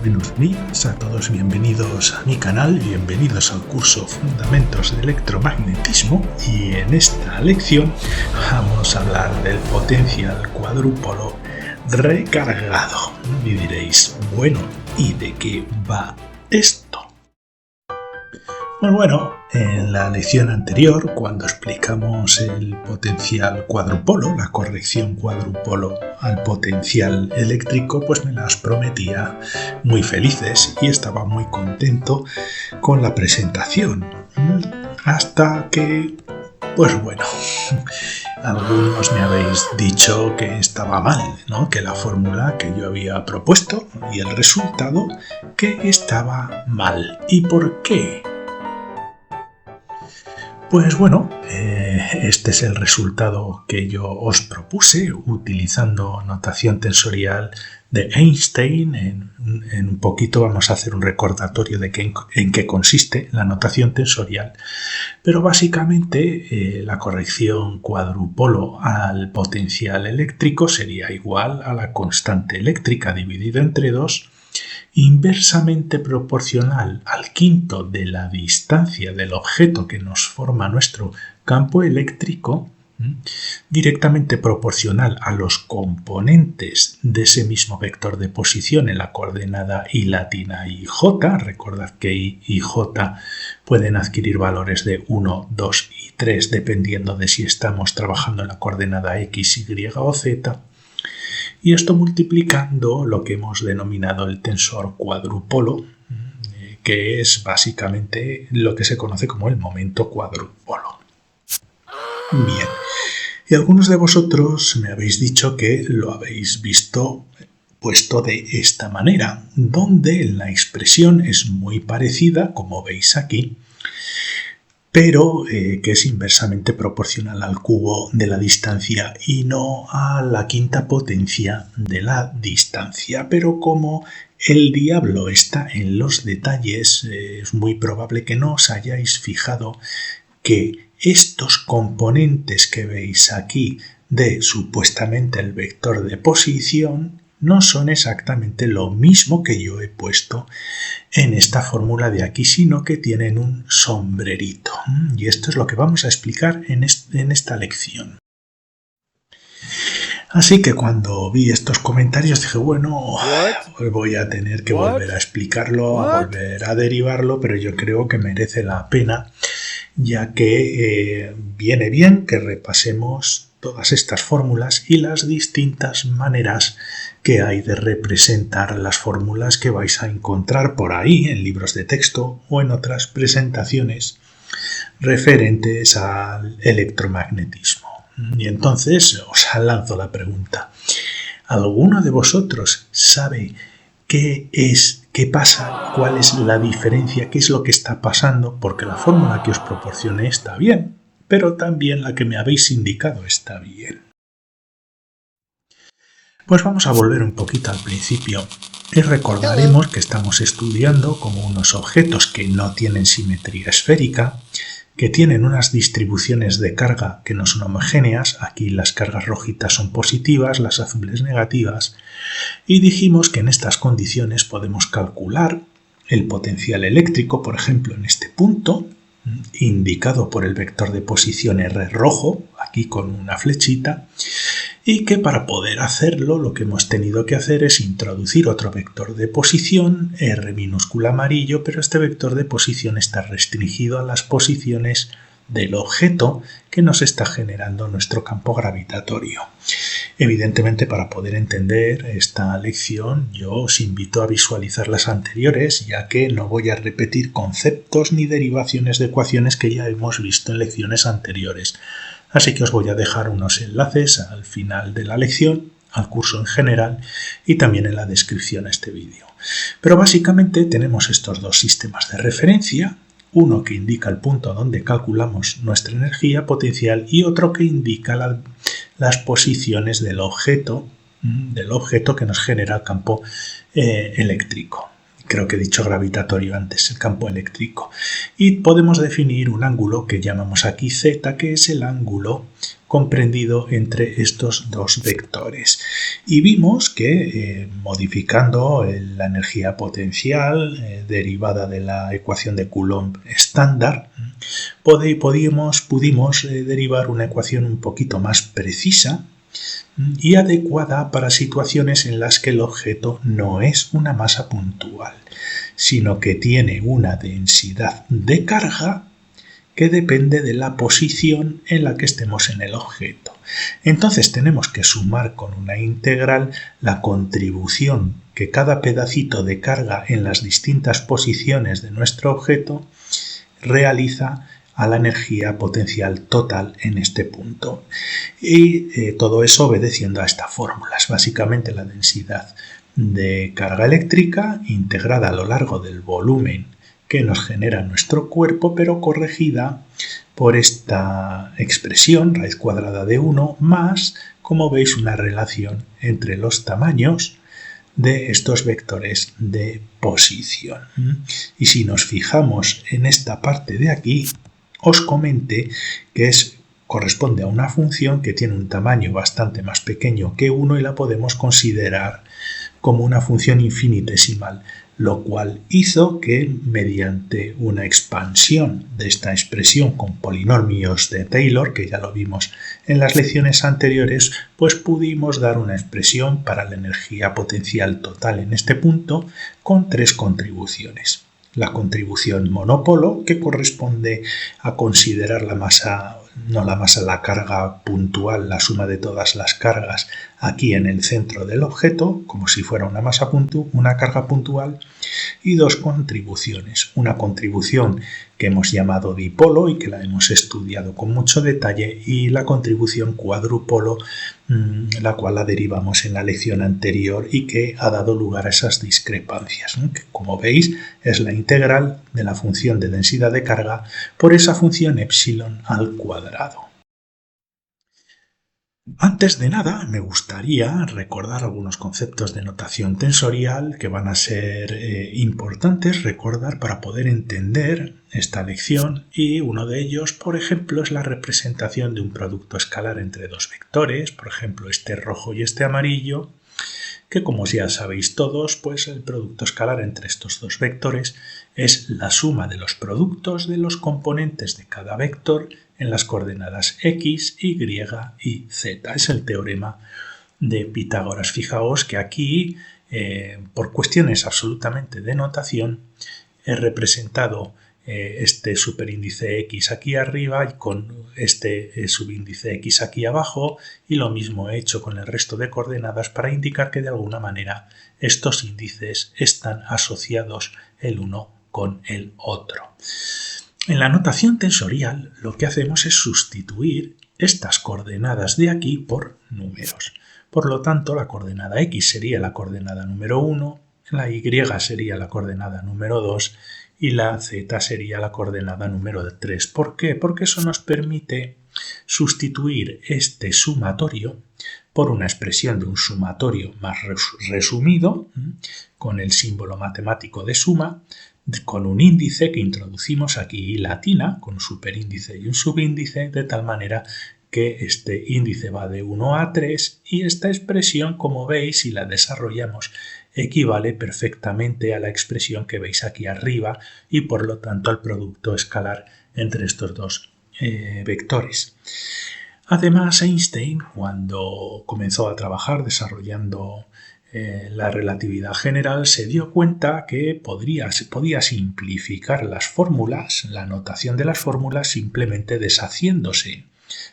Buenos días a todos, bienvenidos a mi canal, bienvenidos al curso Fundamentos de Electromagnetismo, y en esta lección vamos a hablar del potencial cuadrúpolo recargado. Y diréis, bueno, ¿y de qué va esto? Pues bueno, en la lección anterior, cuando explicamos el potencial cuadrupolo, la corrección cuadrupolo al potencial eléctrico, pues me las prometía muy felices y estaba muy contento con la presentación. Hasta que, pues bueno, algunos me habéis dicho que estaba mal, ¿no? Que la fórmula que yo había propuesto y el resultado que estaba mal. ¿Y por qué? Pues bueno, este es el resultado que yo os propuse utilizando notación tensorial de Einstein. En un poquito vamos a hacer un recordatorio de en qué consiste la notación tensorial, pero básicamente la corrección cuadrupolo al potencial eléctrico sería igual a la constante eléctrica dividida entre 2, inversamente proporcional al quinto de la distancia del objeto que nos forma nuestro campo eléctrico, directamente proporcional a los componentes de ese mismo vector de posición en la coordenada y latina y j. Recordad que y j pueden adquirir valores de 1, 2 y 3 dependiendo de si estamos trabajando en la coordenada x, y o z. Y esto multiplicando lo que hemos denominado el tensor cuadrupolo, que es básicamente lo que se conoce como el momento cuadrupolo. Bien, y algunos de vosotros me habéis dicho que lo habéis visto puesto de esta manera, donde la expresión es muy parecida, como veis aquí, pero que es inversamente proporcional al cubo de la distancia y no a la quinta potencia de la distancia. Pero como el diablo está en los detalles, es muy probable que no os hayáis fijado que estos componentes que veis aquí de supuestamente el vector de posición no son exactamente lo mismo que yo he puesto en esta fórmula de aquí, sino que tienen un sombrerito. Y esto es lo que vamos a explicar en esta lección. Así que cuando vi estos comentarios dije, bueno, pues voy a tener que volver a explicarlo, a volver a derivarlo, pero yo creo que merece la pena, ya que viene bien que repasemos todas estas fórmulas y las distintas maneras que hay de representar las fórmulas que vais a encontrar por ahí en libros de texto o en otras presentaciones referentes al electromagnetismo. Y entonces os lanzo la pregunta. ¿Alguno de vosotros sabe qué pasa, cuál es la diferencia, qué es lo que está pasando? Porque la fórmula que os proporcioné está bien, pero también la que me habéis indicado está bien. Pues vamos a volver un poquito al principio y recordaremos que estamos estudiando como unos objetos que no tienen simetría esférica, que tienen unas distribuciones de carga que no son homogéneas. Aquí las cargas rojitas son positivas, las azules negativas, y dijimos que en estas condiciones podemos calcular el potencial eléctrico, por ejemplo, en este punto, indicado por el vector de posición R rojo, aquí con una flechita, y que para poder hacerlo lo que hemos tenido que hacer es introducir otro vector de posición, R minúscula amarillo, pero este vector de posición está restringido a las posiciones del objeto que nos está generando nuestro campo gravitatorio. Evidentemente, para poder entender esta lección, yo os invito a visualizar las anteriores, ya que no voy a repetir conceptos ni derivaciones de ecuaciones que ya hemos visto en lecciones anteriores. Así que os voy a dejar unos enlaces al final de la lección, al curso en general y también en la descripción a este vídeo. Pero básicamente tenemos estos dos sistemas de referencia, uno que indica el punto donde calculamos nuestra energía potencial y otro que indica las posiciones del objeto que nos genera el campo eléctrico. Creo que he dicho gravitatorio antes, el campo eléctrico. Y podemos definir un ángulo que llamamos aquí Z, que es el ángulo comprendido entre estos dos vectores. Y vimos que modificando la energía potencial derivada de la ecuación de Coulomb estándar, pudimos derivar una ecuación un poquito más precisa y adecuada para situaciones en las que el objeto no es una masa puntual, sino que tiene una densidad de carga que depende de la posición en la que estemos en el objeto. Entonces tenemos que sumar con una integral la contribución que cada pedacito de carga en las distintas posiciones de nuestro objeto realiza a la energía potencial total en este punto. Y todo eso obedeciendo a estas fórmulas. Básicamente la densidad de carga eléctrica integrada a lo largo del volumen que nos genera nuestro cuerpo, pero corregida por esta expresión, raíz cuadrada de 1, más, como veis, una relación entre los tamaños de estos vectores de posición. Y si nos fijamos en esta parte de aquí, os comenté que corresponde a una función que tiene un tamaño bastante más pequeño que 1 y la podemos considerar como una función infinitesimal, lo cual hizo que mediante una expansión de esta expresión con polinomios de Taylor, que ya lo vimos en las lecciones anteriores, pues pudimos dar una expresión para la energía potencial total en este punto con 3 contribuciones. La contribución monopolo, que corresponde a considerar la carga puntual, la suma de todas las cargas aquí en el centro del objeto, como si fuera una carga puntual, y 2 contribuciones. Una contribución que hemos llamado dipolo y que la hemos estudiado con mucho detalle, y la contribución cuadrupolo, la cual la derivamos en la lección anterior y que ha dado lugar a esas discrepancias, que, como veis, es la integral de la función de densidad de carga por esa función epsilon al cuadrado. Antes de nada, me gustaría recordar algunos conceptos de notación tensorial que van a ser importantes recordar para poder entender esta lección, y uno de ellos, por ejemplo, es la representación de un producto escalar entre dos vectores, por ejemplo, este rojo y este amarillo, que, como ya sabéis todos, pues el producto escalar entre estos dos vectores es la suma de los productos de los componentes de cada vector en las coordenadas x, y y z. Es el teorema de Pitágoras. Fijaos que aquí, por cuestiones absolutamente de notación, he representado este superíndice x aquí arriba y con este subíndice x aquí abajo, y lo mismo he hecho con el resto de coordenadas para indicar que de alguna manera estos índices están asociados el uno con el otro. En la notación tensorial lo que hacemos es sustituir estas coordenadas de aquí por números. Por lo tanto, la coordenada x sería la coordenada número 1, la y sería la coordenada número 2 y la z sería la coordenada número 3. ¿Por qué? Porque eso nos permite sustituir este sumatorio por una expresión de un sumatorio más resumido, con el símbolo matemático de suma, con un índice que introducimos aquí latina, con un superíndice y un subíndice, de tal manera que este índice va de 1 a 3, y esta expresión, como veis, si la desarrollamos, equivale perfectamente a la expresión que veis aquí arriba y por lo tanto al producto escalar entre estos dos vectores. Además, Einstein, cuando comenzó a trabajar desarrollando la relatividad general, se dio cuenta que se podía simplificar las fórmulas, la notación de las fórmulas, simplemente deshaciéndose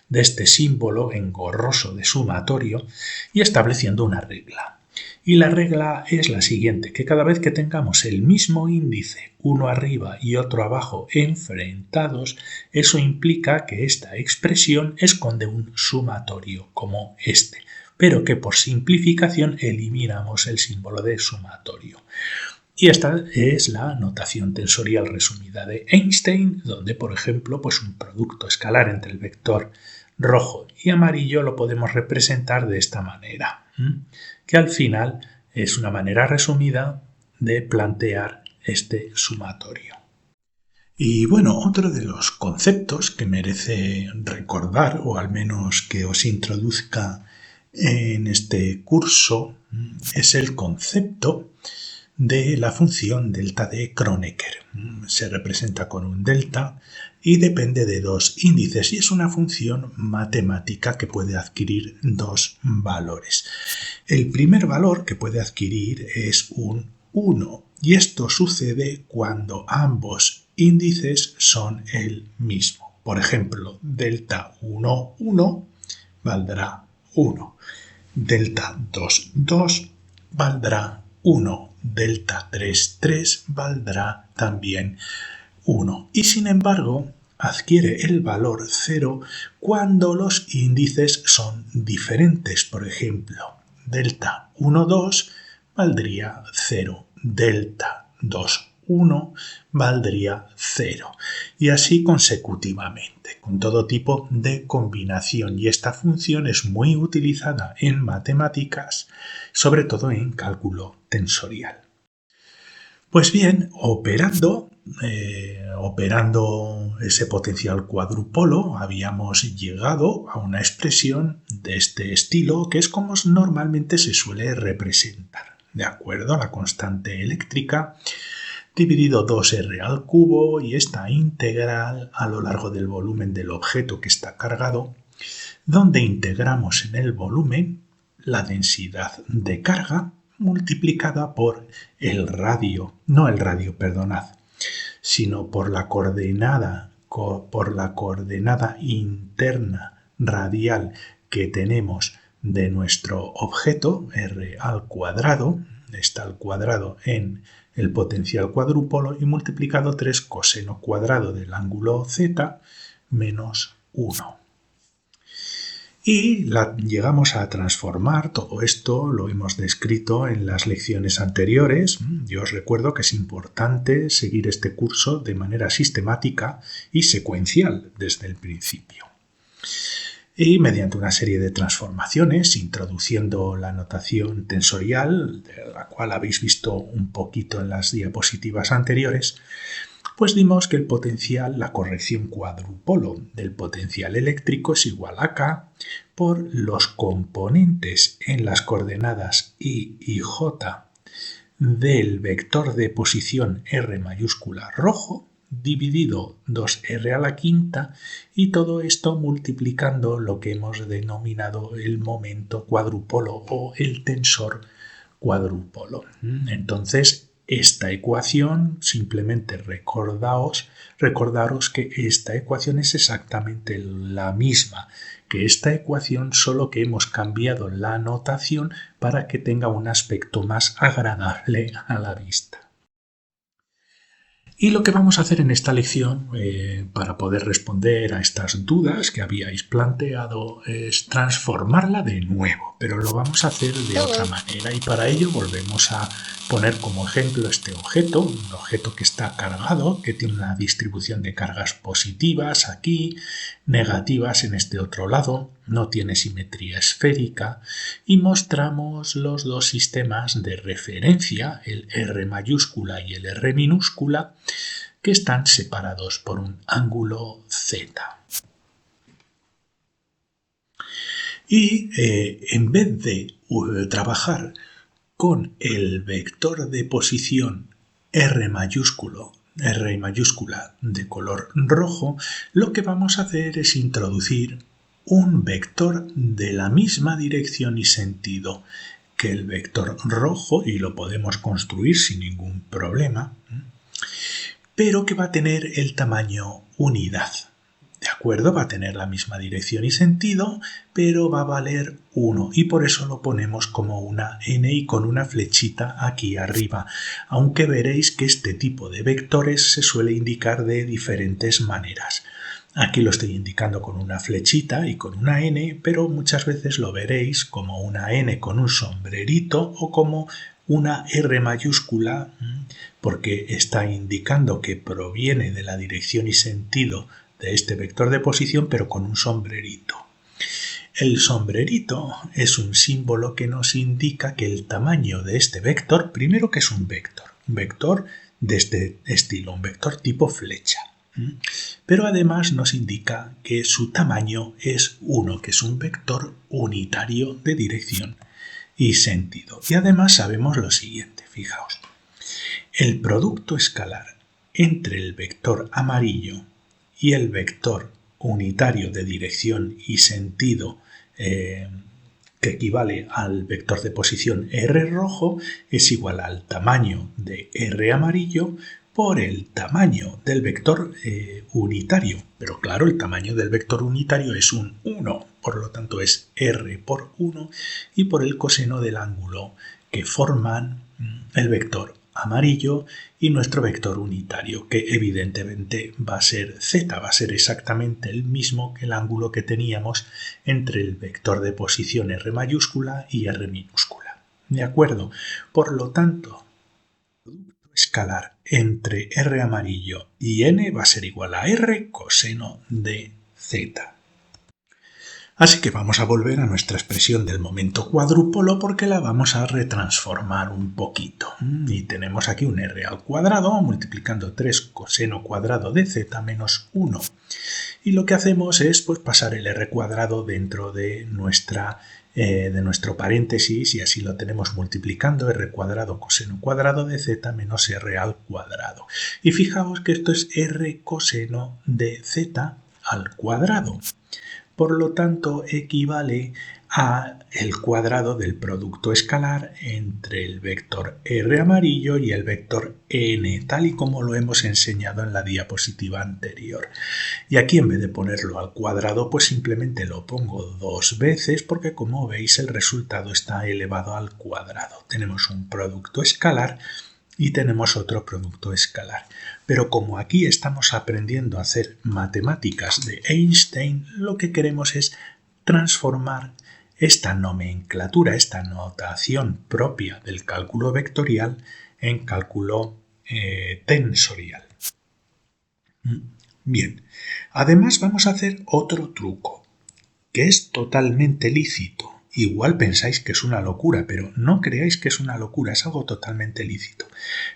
de este símbolo engorroso de sumatorio y estableciendo una regla. Y la regla es la siguiente, que cada vez que tengamos el mismo índice, uno arriba y otro abajo, enfrentados, eso implica que esta expresión esconde un sumatorio como este, pero que por simplificación eliminamos el símbolo de sumatorio. Y esta es la notación tensorial resumida de Einstein, donde, por ejemplo, pues un producto escalar entre el vector rojo y amarillo lo podemos representar de esta manera, que al final es una manera resumida de plantear este sumatorio. Y bueno, otro de los conceptos que merece recordar, o al menos que os introduzca en este curso, es el concepto de la función delta de Kronecker. Se representa con un delta y depende de dos índices y es una función matemática que puede adquirir dos valores. El primer valor que puede adquirir es un 1 y esto sucede cuando ambos índices son el mismo. Por ejemplo, delta 1, 1 valdrá 1. Delta 2, 2 valdrá 1. Delta 3, 3 valdrá también 1. Y sin embargo, adquiere el valor 0 cuando los índices son diferentes. Por ejemplo, delta 1, 2 valdría 0. Delta 2, 1 valdría 0. Y así consecutivamente, con todo tipo de combinación. Y esta función es muy utilizada en matemáticas, sobre todo en cálculo tensorial. Pues bien, operando ese potencial cuadrupolo, habíamos llegado a una expresión de este estilo, que es como normalmente se suele representar. De acuerdo a la constante eléctrica, dividido 2r al cubo y esta integral a lo largo del volumen del objeto que está cargado, donde integramos en el volumen la densidad de carga multiplicada por el radio, no el radio, perdonad, sino por la coordenada interna radial que tenemos de nuestro objeto, r al cuadrado, está al cuadrado en el potencial cuadrúpolo y multiplicado 3 coseno cuadrado del ángulo z menos 1. Y llegamos a transformar todo esto, lo hemos descrito en las lecciones anteriores. Yo os recuerdo que es importante seguir este curso de manera sistemática y secuencial desde el principio. Y mediante una serie de transformaciones, introduciendo la notación tensorial, de la cual habéis visto un poquito en las diapositivas anteriores, pues dimos que el potencial, la corrección cuadrupolo del potencial eléctrico es igual a K por los componentes en las coordenadas Y y J del vector de posición R mayúscula rojo dividido 2R a la quinta y todo esto multiplicando lo que hemos denominado el momento cuadrupolo o el tensor cuadrupolo. Entonces, esta ecuación, simplemente recordaros que esta ecuación es exactamente la misma que esta ecuación, solo que hemos cambiado la notación para que tenga un aspecto más agradable a la vista. Y lo que vamos a hacer en esta lección, para poder responder a estas dudas que habíais planteado, es transformarla de nuevo, pero lo vamos a hacer de otra manera y para ello volvemos a poner como ejemplo este objeto, un objeto que está cargado, que tiene una distribución de cargas positivas aquí, negativas en este otro lado, no tiene simetría esférica y mostramos los dos sistemas de referencia, el R mayúscula y el R minúscula, que están separados por un ángulo Z. Y en vez de trabajar con el vector de posición R mayúscula de color rojo, lo que vamos a hacer es introducir un vector de la misma dirección y sentido que el vector rojo, y lo podemos construir sin ningún problema, pero que va a tener el tamaño unidad. ¿De acuerdo? Va a tener la misma dirección y sentido, pero va a valer 1 y por eso lo ponemos como una n y con una flechita aquí arriba, aunque veréis que este tipo de vectores se suele indicar de diferentes maneras. Aquí lo estoy indicando con una flechita y con una n, pero muchas veces lo veréis como una n con un sombrerito o como una R mayúscula, porque está indicando que proviene de la dirección y sentido de este vector de posición, pero con un sombrerito. El sombrerito es un símbolo que nos indica que el tamaño de este vector, primero que es un vector de este estilo, un vector tipo flecha. Pero además nos indica que su tamaño es 1, que es un vector unitario de dirección y sentido. Y además sabemos lo siguiente, fijaos. El producto escalar entre el vector amarillo y el vector unitario de dirección y sentido que equivale al vector de posición R rojo es igual al tamaño de R amarillo por el tamaño del vector unitario. Pero claro, el tamaño del vector unitario es un 1, por lo tanto es R por 1 y por el coseno del ángulo que forman el vector amarillo y nuestro vector unitario, que evidentemente va a ser z, va a ser exactamente el mismo que el ángulo que teníamos entre el vector de posición R mayúscula y R minúscula. ¿De acuerdo? Por lo tanto, el producto escalar entre R amarillo y n va a ser igual a R coseno de z. Así que vamos a volver a nuestra expresión del momento cuadrúpolo porque la vamos a retransformar un poquito. Y tenemos aquí un r al cuadrado multiplicando 3 coseno cuadrado de z menos 1. Y lo que hacemos es pues, pasar el r cuadrado dentro de nuestro paréntesis y así lo tenemos multiplicando r cuadrado coseno cuadrado de z menos r al cuadrado. Y fijaos que esto es r coseno de z al cuadrado. Por lo tanto, equivale a el cuadrado del producto escalar entre el vector R amarillo y el vector n, tal y como lo hemos enseñado en la diapositiva anterior. Y aquí, en vez de ponerlo al cuadrado, pues simplemente lo pongo 2 veces porque, como veis, el resultado está elevado al cuadrado. Tenemos un producto escalar y tenemos otro producto escalar. Pero como aquí estamos aprendiendo a hacer matemáticas de Einstein, lo que queremos es transformar esta nomenclatura, esta notación propia del cálculo vectorial en cálculo tensorial. Bien, además vamos a hacer otro truco, que es totalmente lícito. Igual pensáis que es una locura, pero no creáis que es una locura, es algo totalmente lícito.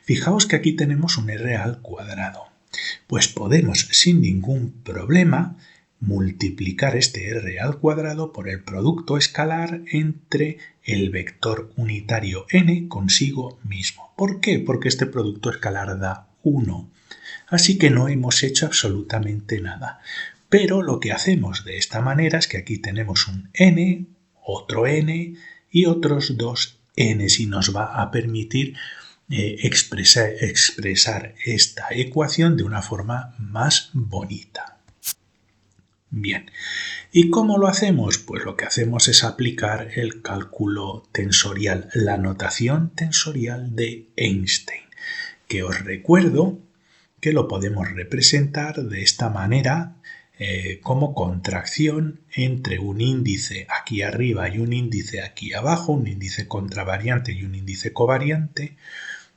Fijaos que aquí tenemos un r al cuadrado. Pues podemos, sin ningún problema, multiplicar este r al cuadrado por el producto escalar entre el vector unitario n consigo mismo. ¿Por qué? Porque este producto escalar da 1. Así que no hemos hecho absolutamente nada. Pero lo que hacemos de esta manera es que aquí tenemos un n, otro n y otros 2 n y nos va a permitir expresar esta ecuación de una forma más bonita. Bien, ¿y cómo lo hacemos? Pues lo que hacemos es aplicar el cálculo tensorial, la notación tensorial de Einstein, que os recuerdo que lo podemos representar de esta manera como contracción entre un índice aquí arriba y un índice aquí abajo, un índice contravariante y un índice covariante,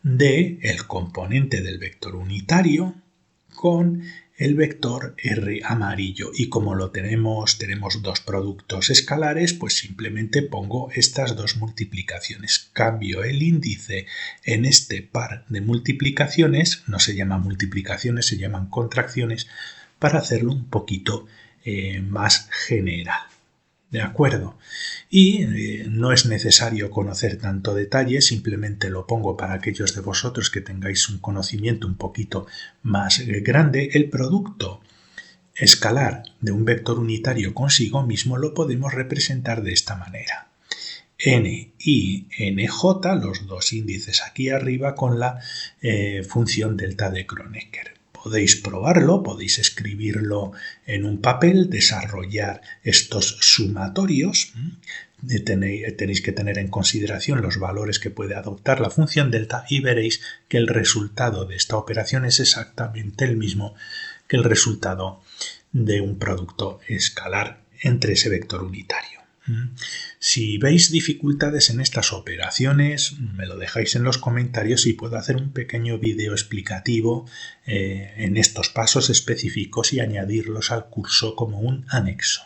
de el componente del vector unitario con el vector R amarillo. Y como lo tenemos dos productos escalares, pues simplemente pongo estas dos multiplicaciones. Cambio el índice en este par de multiplicaciones, no se llaman multiplicaciones, se llaman contracciones, para hacerlo un poquito más general. ¿De acuerdo? Y no es necesario conocer tanto detalle, simplemente lo pongo para aquellos de vosotros que tengáis un conocimiento un poquito más grande. El producto escalar de un vector unitario consigo mismo lo podemos representar de esta manera. N y NJ, los dos índices aquí arriba, con la función delta de Kronecker. Podéis probarlo, podéis escribirlo en un papel, desarrollar estos sumatorios. Tenéis que tener en consideración los valores que puede adoptar la función delta y veréis que el resultado de esta operación es exactamente el mismo que el resultado de un producto escalar entre ese vector unitario. Si veis dificultades en estas operaciones, me lo dejáis en los comentarios y puedo hacer un pequeño vídeo explicativo en estos pasos específicos y añadirlos al curso como un anexo.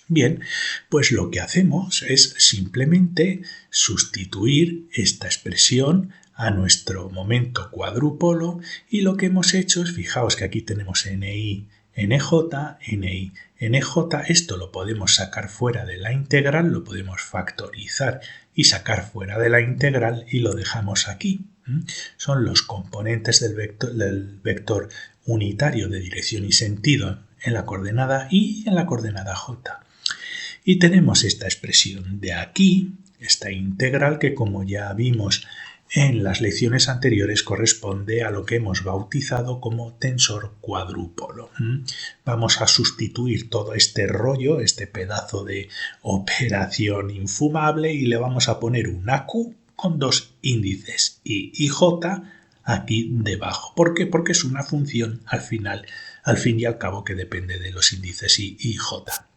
Bien, pues lo que hacemos es simplemente sustituir esta expresión a nuestro momento cuadrúpolo y lo que hemos hecho es, fijaos que aquí tenemos NI, NJ, NI, NJ, esto lo podemos sacar fuera de la integral, lo podemos factorizar y sacar fuera de la integral y lo dejamos aquí. Son los componentes del vector unitario de dirección y sentido en la coordenada y en la coordenada j. Y tenemos esta expresión de aquí, esta integral que como ya vimos en las lecciones anteriores corresponde a lo que hemos bautizado como tensor cuadrúpolo. Vamos a sustituir todo este rollo, este pedazo de operación infumable y le vamos a poner una Q con dos índices I y J aquí debajo. ¿Por qué? Porque es una función al fin y al cabo que depende de los índices I y J.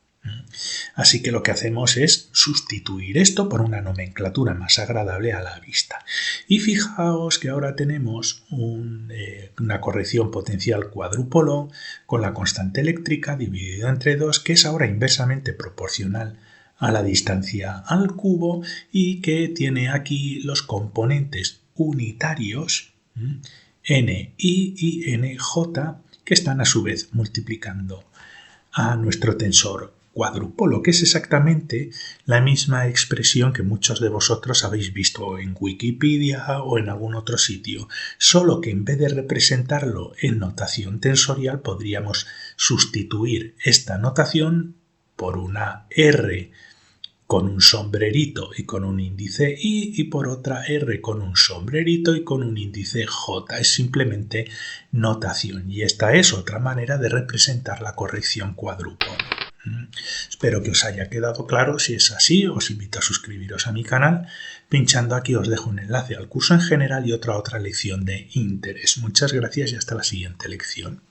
Así que lo que hacemos es sustituir esto por una nomenclatura más agradable a la vista. Y fijaos que ahora tenemos una corrección potencial cuadrúpolo con la constante eléctrica dividida entre 2, que es ahora inversamente proporcional a la distancia al cubo y que tiene aquí los componentes unitarios Ni y Nj que están a su vez multiplicando a nuestro tensor cuadrúpolo, que es exactamente la misma expresión que muchos de vosotros habéis visto en Wikipedia o en algún otro sitio, solo que en vez de representarlo en notación tensorial podríamos sustituir esta notación por una R con un sombrerito y con un índice I y por otra R con un sombrerito y con un índice J. Es simplemente notación y esta es otra manera de representar la corrección cuadrúpolo. Espero que os haya quedado claro. Si es así, os invito a suscribiros a mi canal. Pinchando aquí os dejo un enlace al curso en general y otra lección de interés. Muchas gracias y hasta la siguiente lección.